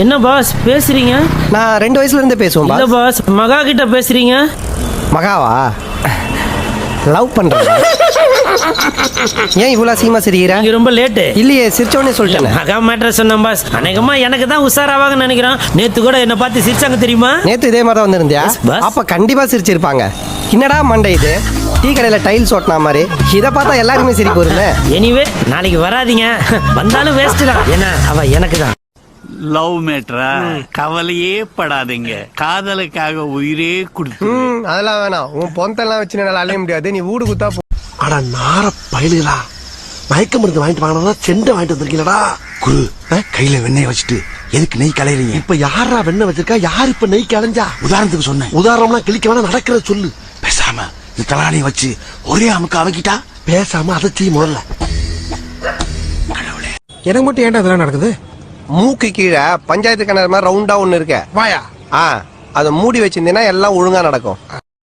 என்ன பாஸ் பேசுறீங்க? நான் 2 வயசுல இருந்தே பேசுவேன் இல்ல பாஸ். பாஸ், மகா கிட்ட பேசுறீங்க. மகாவா? லவ் பண்றேன். ஏன் இவ்வளவு சீமா சிரிக்கிற? நீங்க ரொம்ப லேட்டு. இல்லையே, சிரிச்சோனே சொல்லிட்டேன். மகா மேட்டர் சொன்னேன் பாஸ். அநேகமா எனக்கு தான் உஷாராவாங்கன்னு நினைக்கிறேன். நேத்து கூட என்ன பார்த்து சிரிச்சாங்க தெரியுமா? நேத்து இதே மாதிரி தான் வந்திருந்தியா? Yes, boss. அப்ப கண்டிப்பா சிரிச்சிருப்பாங்க. என்னடா மண்டை இது? டீ கடையில டைல்ஸ் ஓட்டினா மாதிரி. இதை பார்த்தா எல்லாருமே சிரிப்பு வருமே. எனிவே நாளைக்கு வராதீங்க. வந்தாலும் வேஸ்ட் தான். ஏன்னா அவ எனக்கு தான். லவ் மேட்ரா? கவலையே படாதீங்க, காதலுக்காக உயிரே கொடுத்து. அதெல்லாம் வேணாம். உன் பொந்தெல்லாம் வச்சு என்னால அலைய முடியாது. நீ வீடு குத்தா அட நார பயலுகளா, மயக்க மருந்து வாங்கிட்டு வாங்கினா செண்டை வாங்கிட்டு வந்திருக்கீங்களா? குரு கையில வெண்ணெய் வச்சுட்டு எதுக்கு நெய் கலையறீங்க? இப்ப யாரா வெண்ணெய் வச்சிருக்கா? யார் இப்ப நெய் கலைஞ்சா? உதாரணத்துக்கு சொன்னேன். உதாரணம்லாம் கிளிக்க வேணா, நடக்கிறத சொல்லு. பேசாம இந்த தலானியை வச்சு ஒரே அமுக்க அவக்கிட்டா. பேசாம அதை செய்ய முதல்ல. எனக்கு மட்டும் ஏன்டா இதெல்லாம் நடக்குது? மூக்கு கீழே பஞ்சாயத்து கிணறு மாதிரி ரவுண்டா ஒண்ணு இருக்க. வாயா. அதை மூடி வச்சிருந்தீங்கன்னா எல்லாம் ஒழுங்கா நடக்கும்.